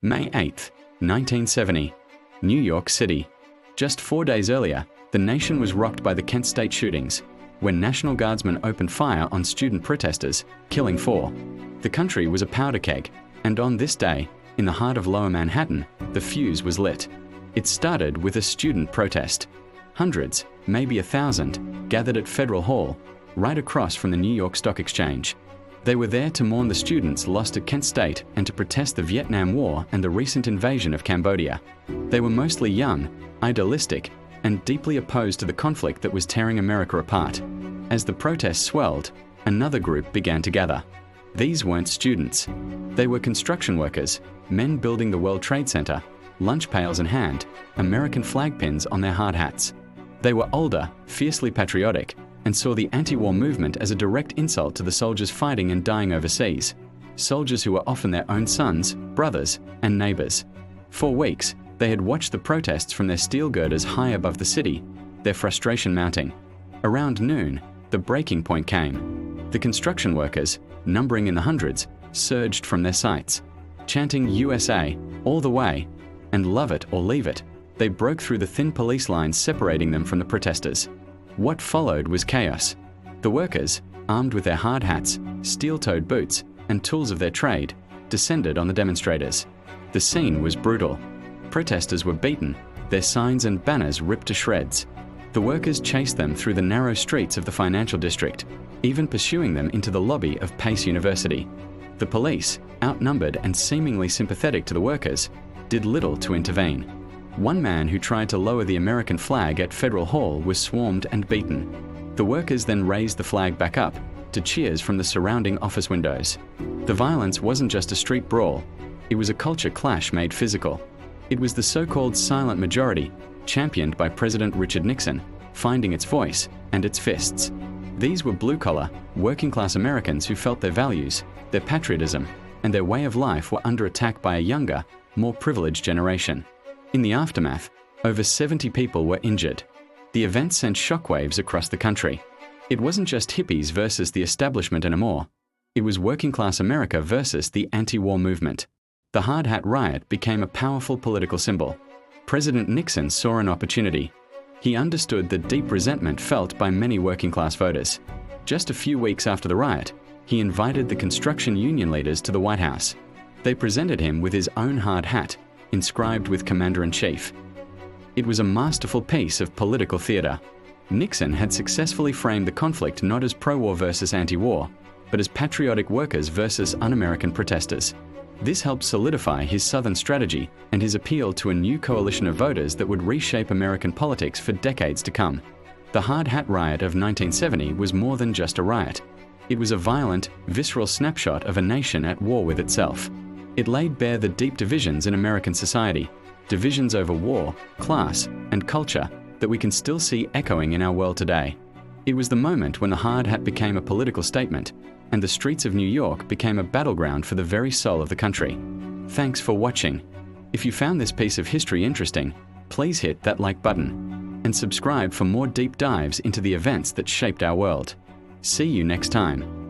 May 8, 1970, New York City. Just 4 days earlier, the nation was rocked by the Kent State shootings, when National Guardsmen opened fire on student protesters, killing 4. The country was a powder keg, and on this day, in the heart of Lower Manhattan, the fuse was lit. It started with a student protest. Hundreds, maybe 1,000, gathered at Federal Hall, right across from the New York Stock Exchange. They were there to mourn the students lost at Kent State and to protest the Vietnam War and the recent invasion of Cambodia. They were mostly young, idealistic, and deeply opposed to the conflict that was tearing America apart. As the protests swelled, another group began to gather. These weren't students. They were construction workers, men building the World Trade Center, lunch pails in hand, American flag pins on their hard hats. They were older, fiercely patriotic, and saw the anti-war movement as a direct insult to the soldiers fighting and dying overseas, soldiers who were often their own sons, brothers, and neighbors. For weeks, they had watched the protests from their steel girders high above the city, their frustration mounting. Around noon, the breaking point came. The construction workers, numbering in the hundreds, surged from their sites, chanting USA all the way, and love it or leave it. They broke through the thin police lines separating them from the protesters. What followed was chaos. The workers, armed with their hard hats, steel-toed boots, and tools of their trade, descended on the demonstrators. The scene was brutal. Protesters were beaten, their signs and banners ripped to shreds. The workers chased them through the narrow streets of the financial district, even pursuing them into the lobby of Pace University. The police, outnumbered and seemingly sympathetic to the workers, did little to intervene. One man who tried to lower the American flag at Federal Hall was swarmed and beaten. The workers then raised the flag back up, to cheers from the surrounding office windows. The violence wasn't just a street brawl, it was a culture clash made physical. It was the so-called silent majority, championed by President Richard Nixon, finding its voice and its fists. These were blue-collar, working-class Americans who felt their values, their patriotism, and their way of life were under attack by a younger, more privileged generation. In the aftermath, over 70 people were injured. The event sent shockwaves across the country. It wasn't just hippies versus the establishment anymore. It was working-class America versus the anti-war movement. The Hard Hat Riot became a powerful political symbol. President Nixon saw an opportunity. He understood the deep resentment felt by many working-class voters. Just a few weeks after the riot, he invited the construction union leaders to the White House. They presented him with his own hard hat, inscribed with Commander-in-Chief. It was a masterful piece of political theater. Nixon had successfully framed the conflict not as pro-war versus anti-war, but as patriotic workers versus un-American protesters. This helped solidify his Southern strategy and his appeal to a new coalition of voters that would reshape American politics for decades to come. The Hard Hat Riot of 1970 was more than just a riot. It was a violent, visceral snapshot of a nation at war with itself. It laid bare the deep divisions in American society, divisions over war, class, and culture that we can still see echoing in our world today. It was the moment when the hard hat became a political statement, and the streets of New York became a battleground for the very soul of the country. Thanks for watching. If you found this piece of history interesting, please hit that like button, and subscribe for more deep dives into the events that shaped our world. See you next time.